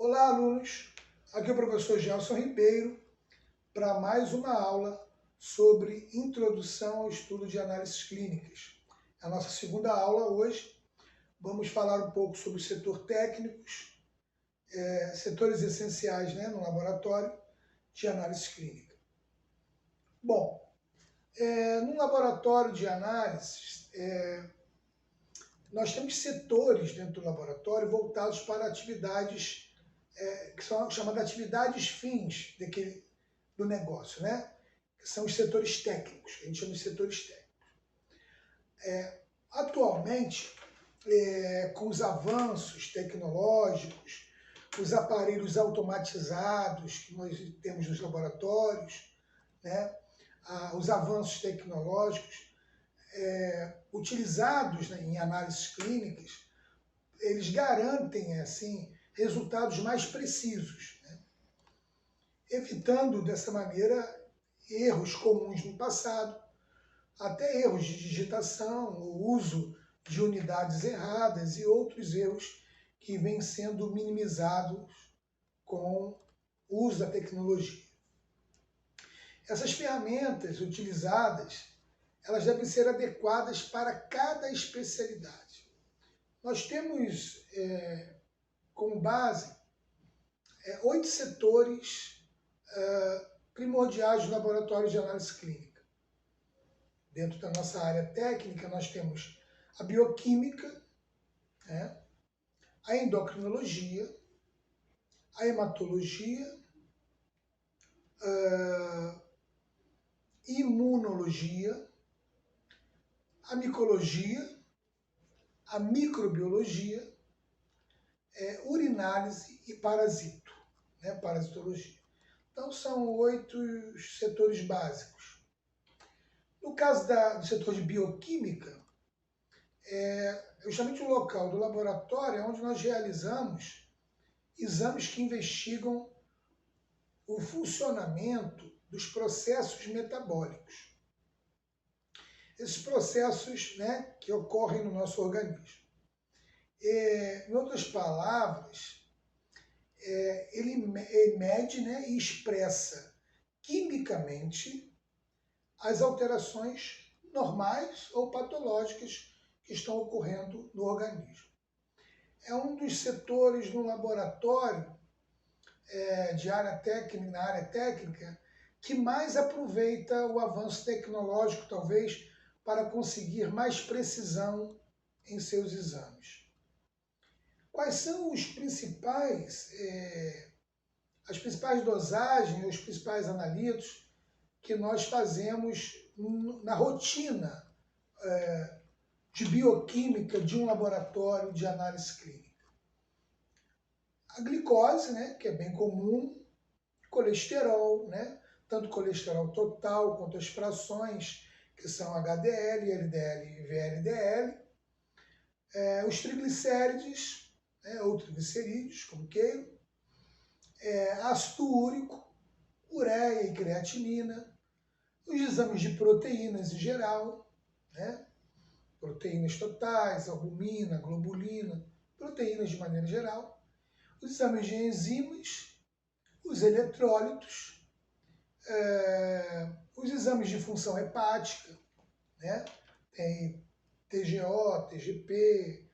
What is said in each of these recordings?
Olá, alunos! Aqui é o professor Gelson Ribeiro para mais uma aula sobre Introdução ao Estudo de Análises Clínicas. A nossa segunda aula hoje, vamos falar um pouco sobre o setor técnicos, setores essenciais no laboratório de análise clínica. Bom, no laboratório de análises, nós temos setores dentro do laboratório voltados para atividades que são chamadas atividades fins do negócio, que são os setores técnicos, a gente chama de setores técnicos. Atualmente, com os avanços tecnológicos, os aparelhos automatizados que nós temos nos laboratórios, os avanços tecnológicos utilizados em análises clínicas, eles garantem, assim, resultados mais precisos, evitando dessa maneira erros comuns no passado, até erros de digitação, o uso de unidades erradas e outros erros que vêm sendo minimizados com o uso da tecnologia. Essas ferramentas utilizadas, elas devem ser adequadas para cada especialidade. Nós temos como base 8 setores primordiais do laboratório de análise clínica. Dentro da nossa área técnica, nós temos a bioquímica, a endocrinologia, a hematologia, a imunologia, a micologia, a microbiologia, urinálise e parasitologia. Então, são 8 setores básicos. No caso do setor de bioquímica, é justamente o local do laboratório onde nós realizamos exames que investigam o funcionamento dos processos metabólicos. Esses processos que ocorrem no nosso organismo. Em outras palavras, ele mede e expressa quimicamente as alterações normais ou patológicas que estão ocorrendo no organismo. É um dos setores no laboratório na área técnica que mais aproveita o avanço tecnológico, talvez, para conseguir mais precisão em seus exames. Quais são as principais dosagens, os principais analitos que nós fazemos na rotina de bioquímica de um laboratório de análise clínica? A glicose, que é bem comum, colesterol, tanto colesterol total quanto as frações, que são HDL, LDL e VLDL, os triglicérides, ou triglicerídeos, como queiram, ácido úrico, ureia e creatinina, os exames de proteínas em geral, proteínas totais, albumina, globulina, proteínas de maneira geral, os exames de enzimas, os eletrólitos, os exames de função hepática, tem TGO, TGP,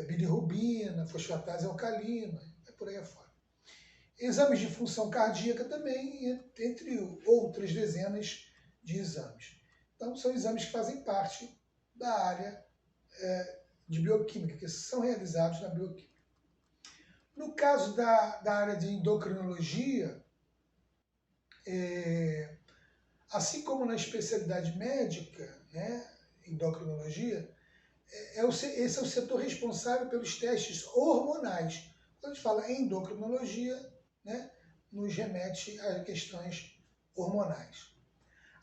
bilirrubina, fosfatase alcalina, por aí afora. Exames de função cardíaca também, entre outras dezenas de exames. Então, são exames que fazem parte da área de bioquímica, que são realizados na bioquímica. No caso da área de endocrinologia, assim como na especialidade médica, endocrinologia, esse é o setor responsável pelos testes hormonais. Quando a gente fala em endocrinologia, nos remete a questões hormonais.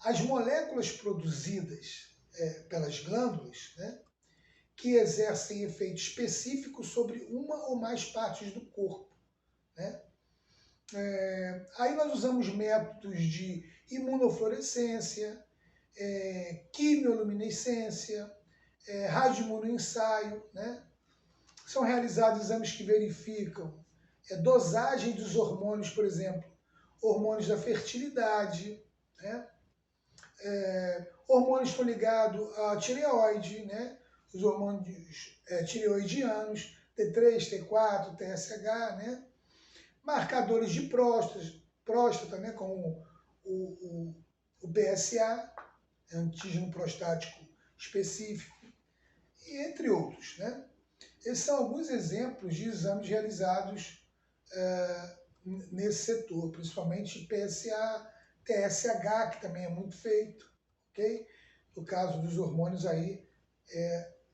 As moléculas produzidas pelas glândulas, que exercem efeito específico sobre uma ou mais partes do corpo. Aí nós usamos métodos de imunofluorescência, quimioluminescência, radioimunoensaio, São realizados exames que verificam dosagem dos hormônios, por exemplo, hormônios da fertilidade, né? Hormônios estão ligados à tireoide, né? Os hormônios tireoidianos, T3, T4, TSH, né? Marcadores de próstata, né? Como o PSA, antígeno prostático específico, e entre outros, né? Esses são alguns exemplos de exames realizados nesse setor, principalmente PSA, TSH, que também é muito feito, ok? No caso dos hormônios aí,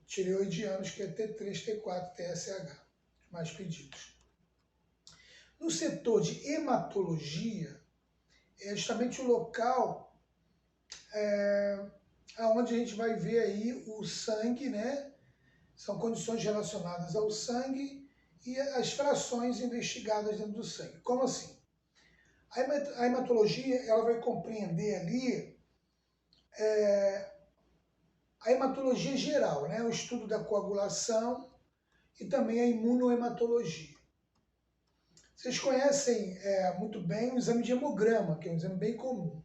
tireoidianos, que é T3, T4, TSH, mais pedidos. No setor de hematologia, é justamente o local onde a gente vai ver aí o sangue, né? São condições relacionadas ao sangue e as frações investigadas dentro do sangue. Como assim? A hematologia ela vai compreender ali a hematologia geral, né? O estudo da coagulação e também a imunohematologia. Vocês conhecem muito bem o exame de hemograma, que é um exame bem comum.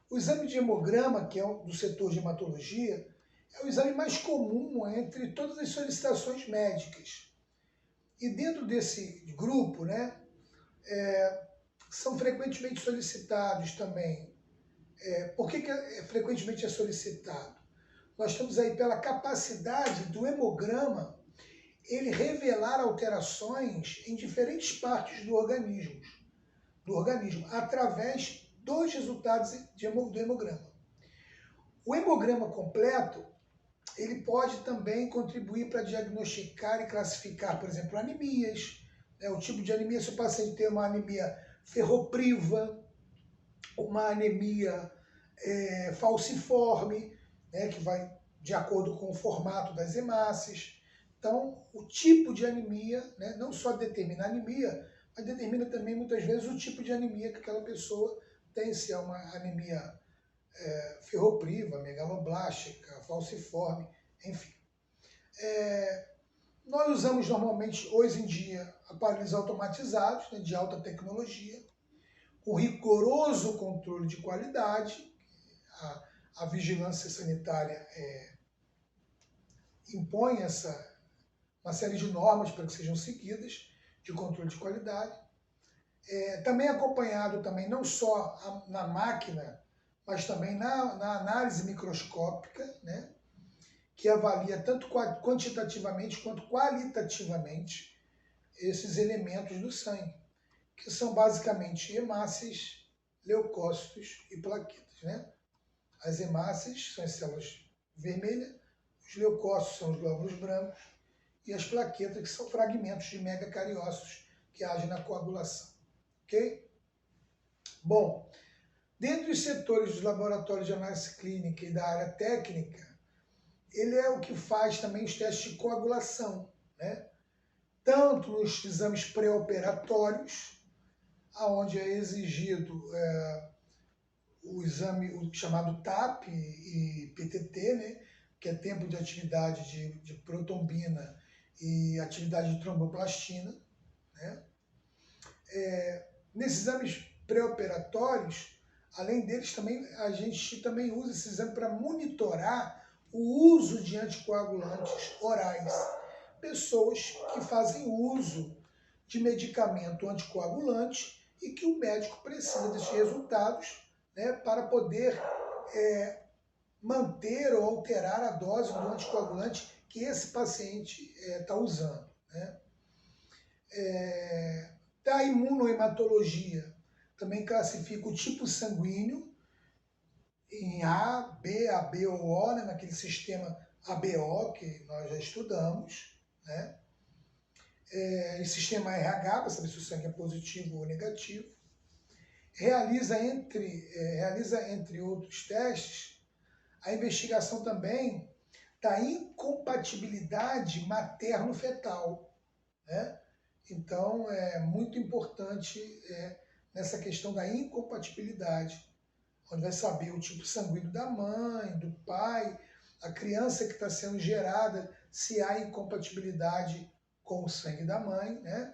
O exame de hemograma, que é do setor de hematologia, é o exame mais comum entre todas as solicitações médicas. E dentro desse grupo, né, são frequentemente solicitados também. Por que frequentemente é solicitado? Nós estamos aí pela capacidade do hemograma ele revelar alterações em diferentes partes do organismo através dos resultados do hemograma. O hemograma completo ele pode também contribuir para diagnosticar e classificar, por exemplo, anemias, né? O tipo de anemia, se o paciente tem uma anemia ferropriva, uma anemia falciforme, né? Que vai de acordo com o formato das hemácias. Então, o tipo de anemia, né? Não só determina a anemia, mas determina também, muitas vezes, o tipo de anemia que aquela pessoa tem, se é uma anemia ferropriva, megaloblástica, falciforme, enfim. Nós usamos normalmente, hoje em dia, aparelhos automatizados, né, de alta tecnologia, com rigoroso controle de qualidade. A vigilância sanitária impõe uma série de normas para que sejam seguidas, de controle de qualidade. Também acompanhado também não só na máquina, mas também na análise microscópica, né, que avalia tanto quantitativamente quanto qualitativamente esses elementos do sangue, que são basicamente hemácias, leucócitos e plaquetas, né? As hemácias são as células vermelhas, os leucócitos são os glóbulos brancos e as plaquetas, que são fragmentos de megacariócitos que agem na coagulação, ok? Bom, dentre os setores dos laboratórios de análise clínica e da área técnica, ele é o que faz também os testes de coagulação, né? Tanto nos exames pré-operatórios, onde é exigido o exame chamado TAP e PTT, né? Que é tempo de atividade de protombina e atividade de tromboplastina, né? Nesses exames pré-operatórios, além deles, a gente também usa esse exame para monitorar o uso de anticoagulantes orais. Pessoas que fazem uso de medicamento anticoagulante e que o médico precisa desses resultados, né, para poder manter ou alterar a dose do anticoagulante que esse paciente está usando, né? Da imunohematologia, também classifica o tipo sanguíneo em A, B, AB ou O, né, naquele sistema ABO que nós já estudamos, né? E sistema RH, para saber se o sangue é positivo ou negativo. Realiza, entre outros testes, a investigação também da incompatibilidade materno-fetal, né? Então, é muito importante nessa questão da incompatibilidade, onde vai saber o tipo sanguíneo da mãe, do pai, a criança que está sendo gerada, se há incompatibilidade com o sangue da mãe, né?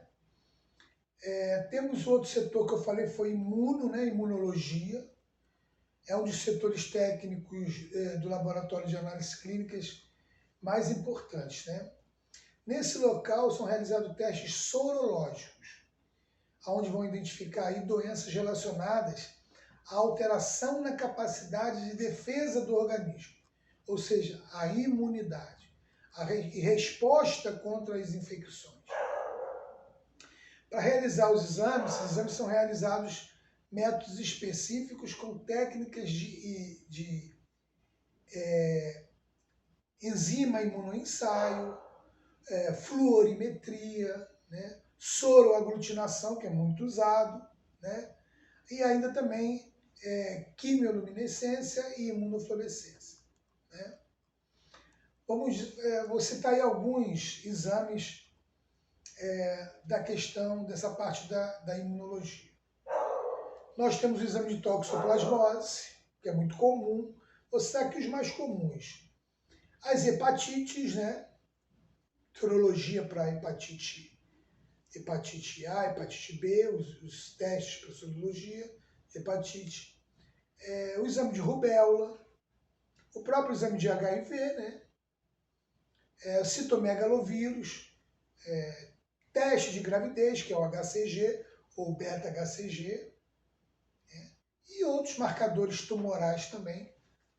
Temos outro setor que eu falei, foi imunologia. É um dos setores técnicos do laboratório de análises clínicas mais importantes, né? Nesse local são realizados testes sorológicos, onde vão identificar aí doenças relacionadas à alteração na capacidade de defesa do organismo, ou seja, a imunidade, a resposta contra as infecções. Para realizar os exames são realizados métodos específicos com técnicas de enzima imunoensaio, fluorimetria, né, soroaglutinação, que é muito usado, né, e ainda também quimioluminescência e imunofluorescência. Né. Vou citar aí alguns exames da questão dessa parte da imunologia. Nós temos o exame de toxoplasmose, que é muito comum. Vou citar aqui os mais comuns. As hepatites, né? Sorologia para hepatite A, hepatite B, os testes para sorologia, hepatite. O exame de rubéola, o próprio exame de HIV, né? Citomegalovírus, teste de gravidez, que é o HCG ou beta-HCG, e outros marcadores tumorais também.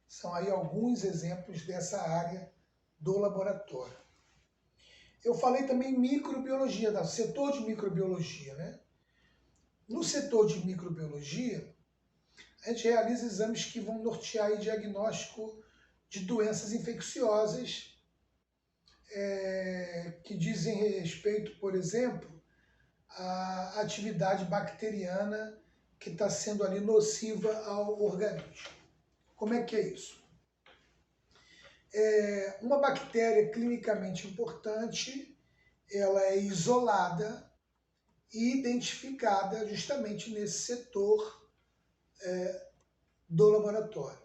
São aí alguns exemplos dessa área do laboratório. Eu falei também microbiologia, do setor de microbiologia, né? No setor de microbiologia, a gente realiza exames que vão nortear o diagnóstico de doenças infecciosas, que dizem respeito, por exemplo, à atividade bacteriana que está sendo ali nociva ao organismo. Como é que é isso? Uma bactéria clinicamente importante, ela é isolada e identificada justamente nesse setor do laboratório.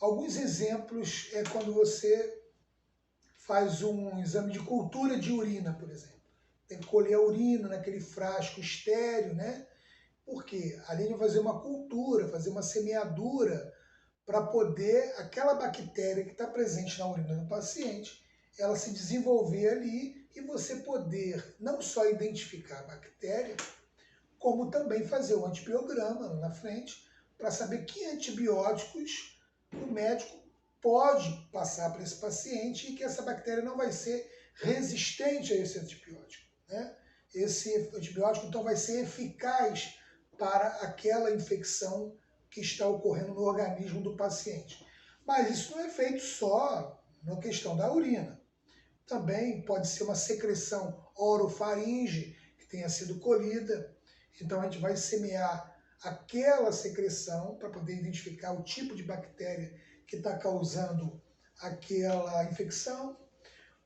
Alguns exemplos é quando você faz um exame de cultura de urina, por exemplo. Tem que colher a urina naquele frasco estéreo, né? Porque além de fazer uma cultura, fazer uma semeadura, para poder aquela bactéria que está presente na urina do paciente, ela se desenvolver ali e você poder não só identificar a bactéria, como também fazer o antibiograma lá na frente, para saber que antibióticos o médico pode passar para esse paciente e que essa bactéria não vai ser resistente a esse antibiótico, né? Esse antibiótico, então, vai ser eficaz para aquela infecção que está ocorrendo no organismo do paciente. Mas isso não é feito só na questão da urina. Também pode ser uma secreção orofaringe que tenha sido colhida. Então a gente vai semear aquela secreção para poder identificar o tipo de bactéria que está causando aquela infecção.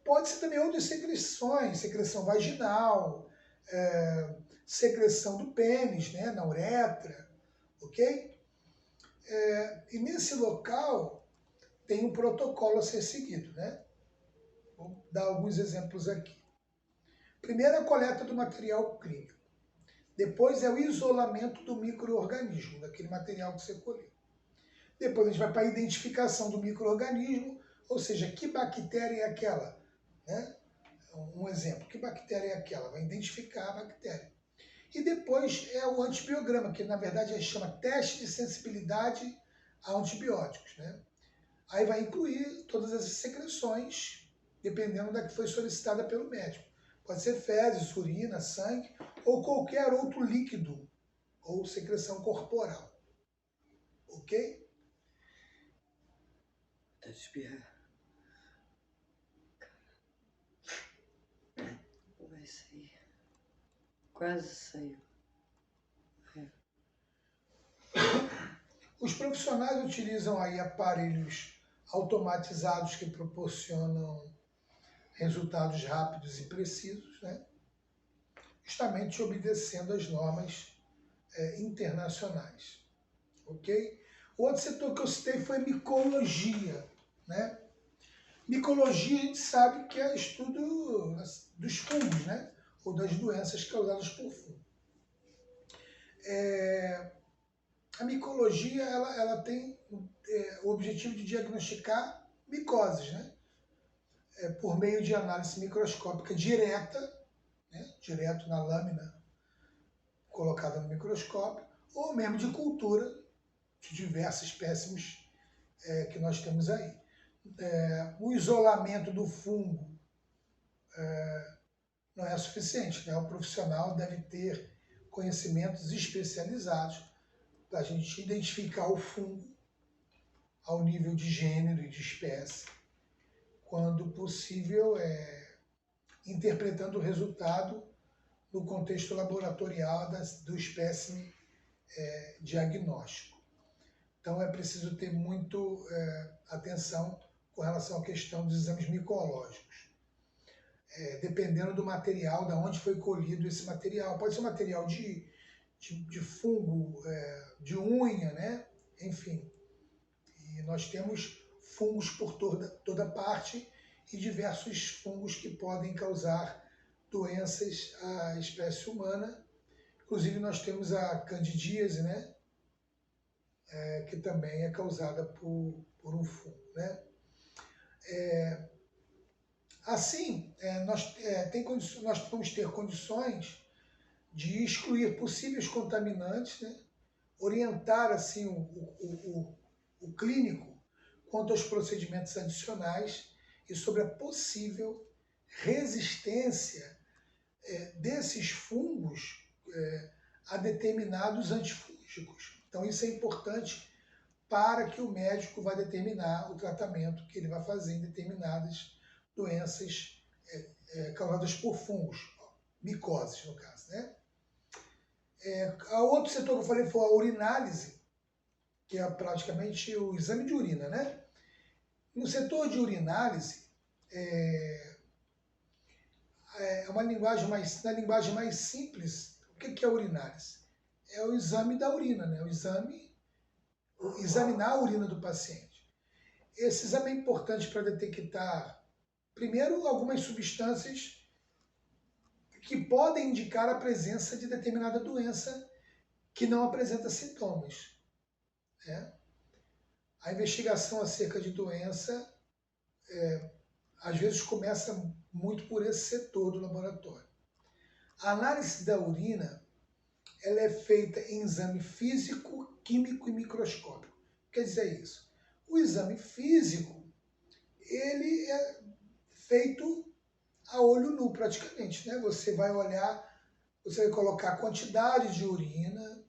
Pode ser também outras secreções, secreção vaginal, secreção do pênis, né, na uretra, ok? E nesse local tem um protocolo a ser seguido, né? Vou dar alguns exemplos aqui. Primeiro, a coleta do material clínico. Depois é o isolamento do micro-organismo, daquele material que você colheu. Depois a gente vai para a identificação do micro-organismo, ou seja, que bactéria é aquela, né? Um exemplo, que bactéria é aquela? Vai identificar a bactéria. E depois é o antibiograma, que na verdade a gente chama teste de sensibilidade a antibióticos, né? Aí vai incluir todas as secreções, dependendo da que foi solicitada pelo médico. Pode ser fezes, urina, sangue ou qualquer outro líquido ou secreção corporal. Ok? Tá de espirrar. Vai sair. Quase saiu. Os profissionais utilizam aí aparelhos automatizados que proporcionam resultados rápidos e precisos, né? Justamente obedecendo às normas internacionais. Ok? O outro setor que eu citei foi micologia, né? Micologia a gente sabe que é estudo dos fungos, né? Ou das doenças causadas por fungo. A micologia ela tem o objetivo de diagnosticar micoses, né? Por meio de análise microscópica direta, né? Direto na lâmina colocada no microscópio, ou mesmo de cultura de diversos espécimes que nós temos aí. O isolamento do fungo não é suficiente, né? O profissional deve ter conhecimentos especializados para a gente identificar o fungo ao nível de gênero e de espécie, quando possível, interpretando o resultado no contexto laboratorial do espécime diagnóstico. Então é preciso ter muito atenção com relação à questão dos exames micológicos. Dependendo do material, de onde foi colhido esse material. Pode ser material de fungo, de unha, né? Enfim. E nós temos fungos por toda parte e diversos fungos que podem causar doenças à espécie humana. Inclusive nós temos a candidíase, né? Que também é causada por um fungo, né? Assim, nós vamos ter condições de excluir possíveis contaminantes, né? Orientar assim o clínico quanto aos procedimentos adicionais e sobre a possível resistência desses fungos a determinados antifúngicos. Então isso é importante para que o médico vá determinar o tratamento que ele vai fazer em determinadas doenças causadas por fungos, micoses no caso, né? Outro setor que eu falei foi a urinálise, que é praticamente o exame de urina, né? No setor de urinálise, na linguagem mais simples, o que é a urinálise? É o exame da urina, né? Examinar a urina do paciente. Esse exame é importante para detectar, primeiro, algumas substâncias que podem indicar a presença de determinada doença que não apresenta sintomas, né? A investigação acerca de doença, às vezes, começa muito por esse setor do laboratório. A análise da urina ela é feita em exame físico, químico e microscópico. Quer dizer isso? O exame físico ele é feito a olho nu praticamente, né? Você vai colocar a quantidade de urina,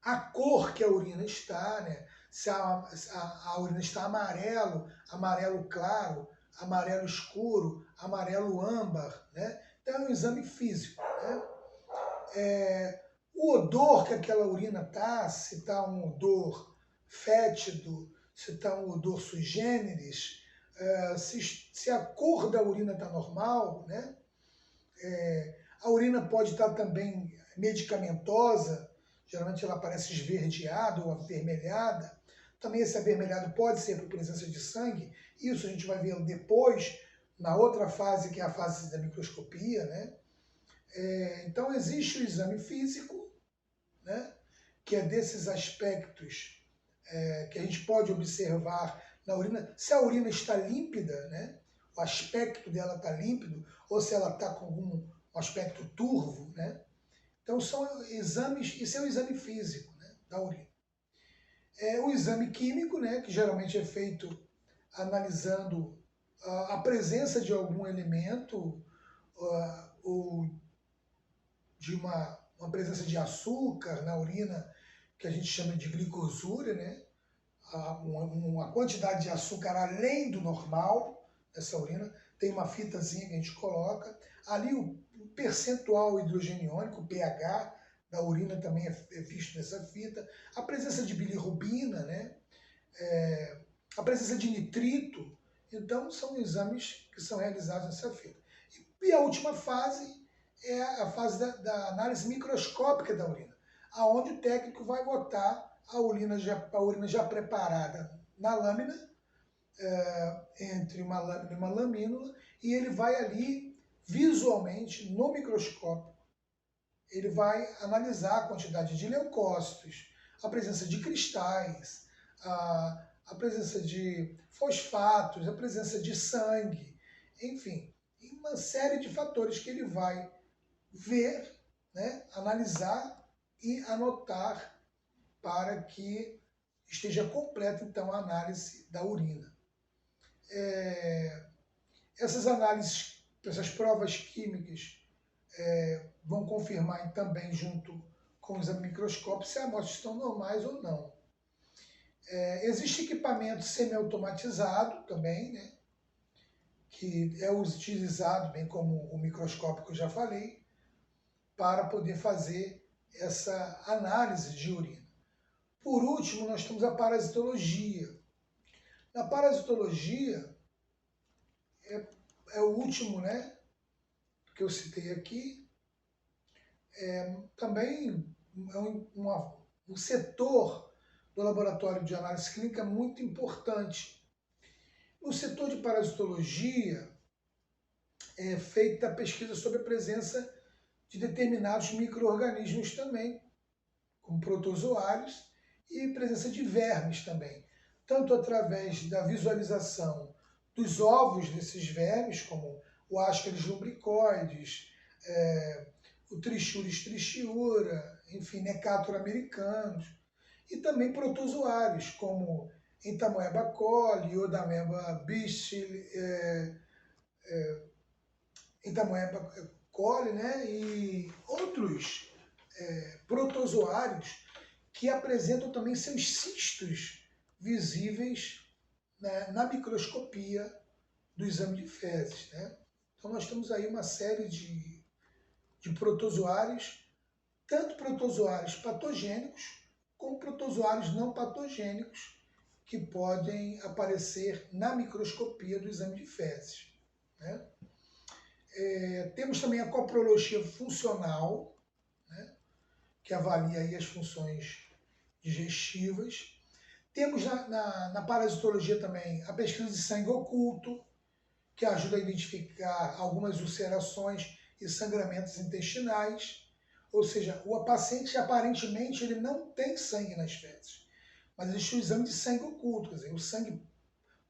a cor que a urina está, né? Se a urina está amarelo claro, amarelo escuro, amarelo âmbar, né? Então é um exame físico, né? O odor que aquela urina está, se está um odor fétido, se está um odor sui generis, se a cor da urina está normal, né? A urina pode estar também medicamentosa, geralmente ela aparece esverdeada ou avermelhada. Também esse avermelhado pode ser por presença de sangue, isso a gente vai ver depois, na outra fase, que é a fase da microscopia, né? Então existe o exame físico, né? Que é desses aspectos que a gente pode observar na urina, se a urina está límpida, né? O aspecto dela está límpido, ou se ela está com algum aspecto turvo, né? Então são exames, isso é o exame físico, né, da urina. O exame químico, né, que geralmente é feito analisando a presença de algum elemento ou de uma presença de açúcar na urina, que a gente chama de glicosúria, né? Uma quantidade de açúcar além do normal dessa urina. Tem uma fitazinha que a gente coloca. Ali o percentual hidrogeniônico, o pH da urina também é visto nessa fita. A presença de bilirrubina, né? A presença de nitrito. Então são exames que são realizados nessa fita. E a última fase é a fase da análise microscópica da urina, aonde o técnico vai botar a urina já preparada na lâmina, entre uma lâmina e uma lamínula, e ele vai ali, visualmente, no microscópio, ele vai analisar a quantidade de leucócitos, a presença de cristais, a presença de fosfatos, a presença de sangue, enfim, uma série de fatores que ele vai ver, né, analisar e anotar para que esteja completa, então, a análise da urina. Essas análises, essas provas químicas vão confirmar também, junto com o exame microscópico, se as amostras estão normais ou não. Existe equipamento semi-automatizado também, né, que é utilizado, bem como o microscópio que eu já falei, para poder fazer essa análise de urina. Por último, nós temos a parasitologia. Na parasitologia, é o último, né, que eu citei aqui, também é um setor do laboratório de análise clínica muito importante. No setor de parasitologia, é feita a pesquisa sobre a presença de determinados micro-organismos também, como protozoários, e presença de vermes também, tanto através da visualização dos ovos desses vermes, como o Ascaris lumbricoides, o Trichuris trichiura, enfim, Necator americanos, e também protozoários, como Entamoeba coli, Iodamoeba bicil, Entamoeba coli, né, e outros protozoários que apresentam também seus cistos visíveis, né, na microscopia do exame de fezes, né? Então nós temos aí uma série de protozoários, tanto protozoários patogênicos como protozoários não patogênicos, que podem aparecer na microscopia do exame de fezes, né? Temos também a coprologia funcional, né, que avalia aí as funções digestivas. Temos na parasitologia também a pesquisa de sangue oculto, que ajuda a identificar algumas ulcerações e sangramentos intestinais. Ou seja, o paciente aparentemente ele não tem sangue nas fezes, mas existe o exame de sangue oculto, quer dizer, o sangue,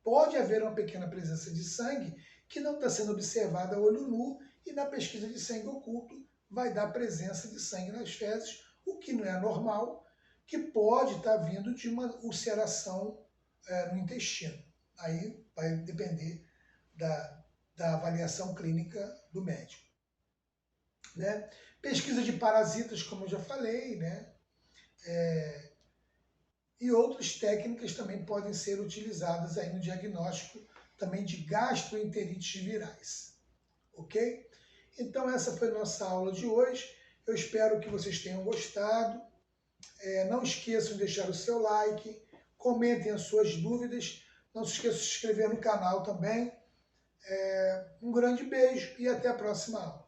pode haver uma pequena presença de sangue que não está sendo observada a olho nu, e na pesquisa de sangue oculto vai dar presença de sangue nas fezes, o que não é normal, que pode estar vindo de uma ulceração no intestino. Aí vai depender da avaliação clínica do médico, né? Pesquisa de parasitas, como eu já falei, né? E outras técnicas também podem ser utilizadas aí no diagnóstico também de gastroenterites virais, ok? Então essa foi a nossa aula de hoje. Eu espero que vocês tenham gostado. Não esqueçam de deixar o seu like, comentem as suas dúvidas, não se esqueçam de se inscrever no canal também. Um grande beijo e até a próxima aula.